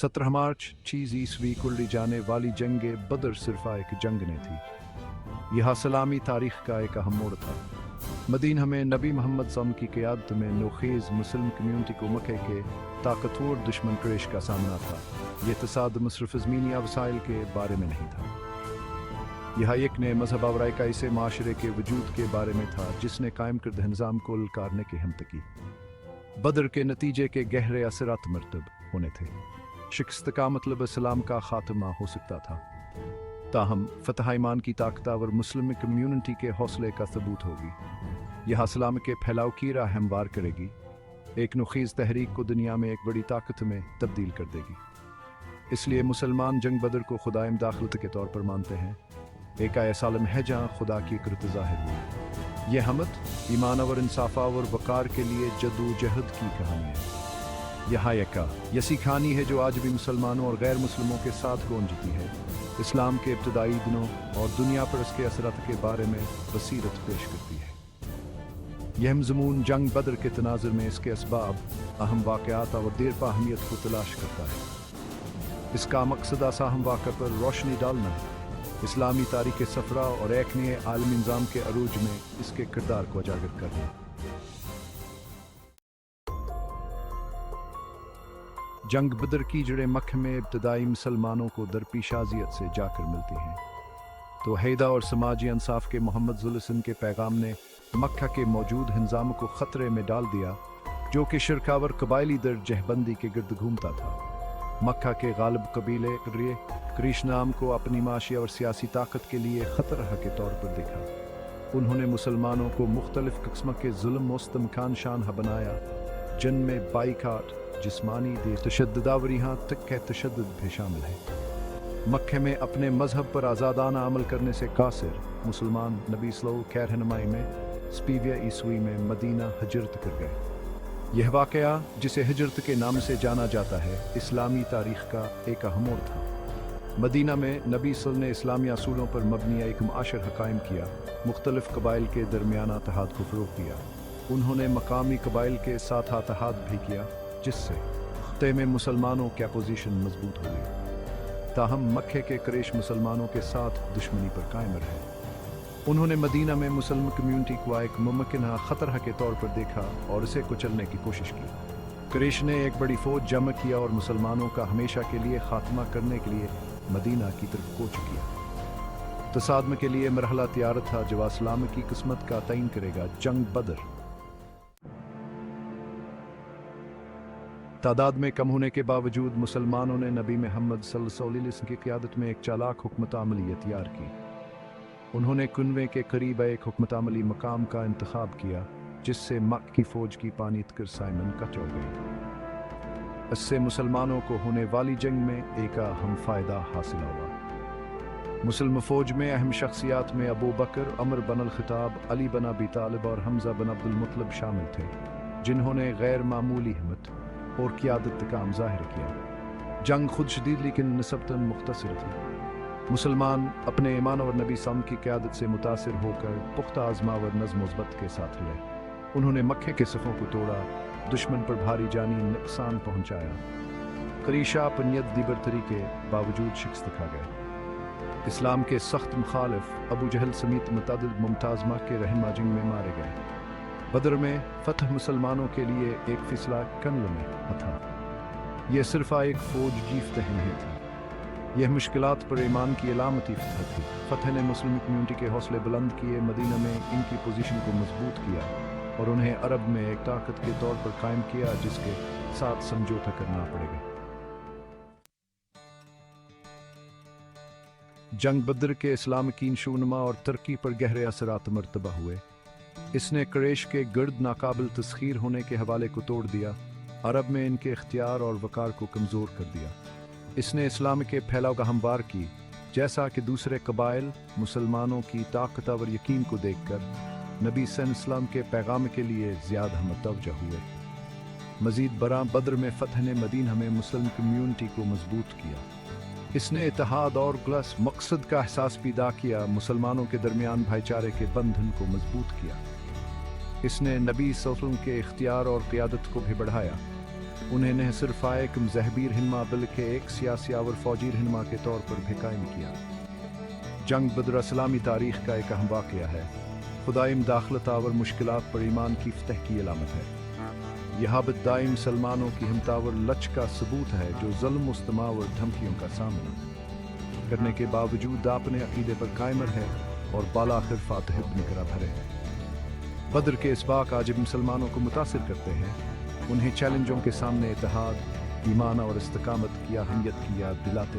17 मार्च चीज़ ईस्वी को ली जाने वाली जंग बदर सिर्फ एक जंग नहीं थी, यह सलामी तारीख का एक अहम मोड़ था। मदीना में नबी मोहम्मद सल्लल्लाहु अलैहि वसल्लम की क़यादत में नोखेज़ मुस्लिम कम्यूनिटी को मक्के के ताकतवर दुश्मन कुरैश का सामना था। यह तसादुम सिर्फ ज़मीनी वसाइल के बारे में नहीं था, यह एक नए मजहब और एक ऐसे माशरे के वजूद के बारे में था जिसने कायम करदा निज़ाम को ललकारने की हिम्मत की। बदर के नतीजे के गहरे असरात मरतब होने थे। शिकस्त का मतलब इस्लाम का खात्मा हो सकता था, ताहम फतह ईमान की ताकतवर मुस्लिम कम्यूनिटी के हौसले का सबूत होगी। यह इस्लाम के फैलाव की राह हमवार करेगी, एक नुखीज़ तहरीक को दुनिया में एक बड़ी ताकत में तब्दील कर देगी। इसलिए मुसलमान जंग बदर को खुदाए दाखिलत के तौर पर मानते हैं, एक ऐसा आलम है जहाँ खुदा की इकरत ज़ाहिर हुई। यह हमद, ईमान और इंसाफा और वक़ार के लिए जद्दोजहद की कहानी है। यह यका यसी कहानी है जो आज भी मुसलमानों और गैर मुस्लिमों के साथ गूंजती है, इस्लाम के इब्तदाई दिनों और दुनिया पर इसके असरात के बारे में बसीरत पेश करती है। यह मज़मून जंग बदर के तनाज़ुर में इसके असबाब, अहम वाक़यात और देरपा अहमियत को तलाश करता है। इसका मकसद अहम वाक़े पर रोशनी डालना है, इस्लामी तारीख़ सफ़रा और एक नए आलमी निज़ाम के अरूज में इसके किरदार को उजागर करना। जंग बदर की जड़ें मक्के में इब्तदाई मुसलमानों को दरपेश अज़ियत से जाकर मिलती हैं, तो हैदा और समाजी इंसाफ के मोहम्मद ज़ुल्सन के पैगाम ने मक्का के मौजूद निज़ाम को ख़तरे में डाल दिया, जो कि शिरकावर कबायली दर जहबंदी के गिर्द घूमता था। मक्का के गालिब कबीले कुरैश नाम को अपनी माशी और सियासी ताकत के लिए ख़तरा के तौर पर देखा। उन्होंने मुसलमानों को मुख्तलिफ किस्म के जुल्म मुस्तमकान शानहा बनाया, जिनमें बाइकाट, जिस्मानी दे तशद्दुदावर यहाँ तक के तशद्दुद भी शामिल है। मक्के में अपने मजहब पर आज़ादाना अमल करने से कासिर मुसलमान नबी सल्लल्लाहु अलैहि वसल्लम रहनुमाई में स्पीविया ईस्वी में मदीना हिजरत कर गए। यह वाक़या, जिसे हिजरत के नाम से जाना जाता है, इस्लामी तारीख़ का एक अहम मोड़ था। मदीना में नबी सल्लल्लाहु अलैहि वसल्लम ने इस्लामी असूलों पर मबनी एक माशरा कायम किया, मुख्तलिफ कबाइल के दरमियान इत्तेहाद को फ़रोग़ दिया। उन्होंने मकामी कबाइल के साथ इत्तेहाद भी किया, जिससे खत्ते में मुसलमानों की अपोजिशन मजबूत हो गई। ताहम मक्के के कुरैश मुसलमानों के साथ दुश्मनी पर कायम रहे। उन्होंने मदीना में मुसलमान कम्यूनिटी को एक मुमकिन ख़तरा के तौर पर देखा और इसे कुचलने की कोशिश की। कुरैश ने एक बड़ी फ़ौज जमा किया और मुसलमानों का हमेशा के लिए ख़ात्मा करने के लिए मदीना की तरफ कूच किया। तसादम के लिए मरहला तैयार था जो इस्लाम की किस्मत का तयन करेगा, जंग बदर। तादाद में कम होने के बावजूद मुसलमानों ने नबी मोहम्मद सल्लल्लाहु अलैहि वसल्लम की क़यादत में एक चालाक हुकमत अमली तैयार की। उन्होंने कुनवे के करीब एक हुकमत अमली मकाम का इंतखाब किया, जिससे मक्के की फ़ौज की पानीत कर साइमन कट हो गई। इससे मुसलमानों को होने वाली जंग में एक अहम फ़ायदा हासिल हुआ। मुसलमान फ़ौज में अहम शख्सियात में अबू बकर, अमर बन अल-ख़िताब, अली बन अबी तालिब और हमज़ा बन अब्दुल मुत्तलिब शामिल थे, जिन्होंने गैर मामूली हिम्मत और क़यादत का ज़ाहिर किया। जंग खुद शदीद लेकिन निस्बतन मुख्तसर थी। मुसलमान अपने ईमान और नबी सल्लल्लाहु की क़यादत से मुतासिर होकर पुख्ता आज़मावर नज़्म ज़ब्त के साथ लड़े। उन्होंने मक्के के सफ़ों को तोड़ा, दुश्मन पर भारी जानी नुकसान पहुँचाया। कुरैशा पनियत दी बरतरी के बावजूद शिकस्त खा गए। इस्लाम के सख्त मुखालिफ अबू जहल समेत मुतअद्दिद मुमताज़ मक्के रहनुमा जंग में मारे गए। बदर में फ़तह मुसलमानों के लिए एक फिसला कन्ल में था। यह सिर्फ एक फ़ौज जीफ तहन थी। यह मुश्किलात पर ईमान की अलामती फतह थी। फतह ने मुस्लिम कम्यूनिटी के हौसले बुलंद किए, मदीना में इनकी पोजीशन को मजबूत किया और उन्हें अरब में एक ताकत के तौर पर कायम किया, जिसके साथ समझौता करना पड़ेगा। जंग बदर के इस्लाम की नशोनुमा और तरक्की पर गहरे असरात मरतबा हुए। इसने कुरैश के गिर्द नाकाबिल तस्खीर होने के हवाले को तोड़ दिया, अरब में इनके इख्तियार और वक़ार को कमज़ोर कर दिया। इसने इस्लाम के फैलाव का हमवार की, जैसा कि दूसरे कबाइल मुसलमानों की ताकतवर यकीन को देखकर नबी सल्लल्लाहु के पैगाम के लिए ज़्यादा मुतवज्जह हुए। मज़ीद बरा बदर में फ़तह ने मदीना में मुस्लिम कम्यूनिटी को मजबूत किया। इसने इत्तेहाद और ग्लस मकसद का एहसास पैदा किया, मुसलमानों के दरमियान भाईचारे के बंधन को मजबूत किया। इसने नबी सल्लल्लाहु अलैहि वसल्लम के इख्तियार और क़यादत को भी बढ़ाया। उन्हें न सिर्फ एक ज़हबीर रहनुमा बल्कि एक सियासी और फौजी रहनुमा के तौर पर भी कायम किया। जंग बदर इस्लामी तारीख का एक अहम वाक़या है। खुदाइम दाखलत और मुश्किलात पर ईमान की फतह की अलामत है। यह बदाई मुसलमानों की हिम्मतावर लच का सबूत है जो ज़ुल्म मुस्तमा और धमकियों का सामना करने के बावजूद अपने अकीदे पर कायम रहे और बालाखिर फातह निकरा भरे हैं। बदर के इसबाक आज मुसलमानों को मुतासिर करते हैं, उन्हें चैलेंजों के सामने इत्तेहाद, ईमान और इस्तिकामत की अहमियत की याद दिलाते हैं।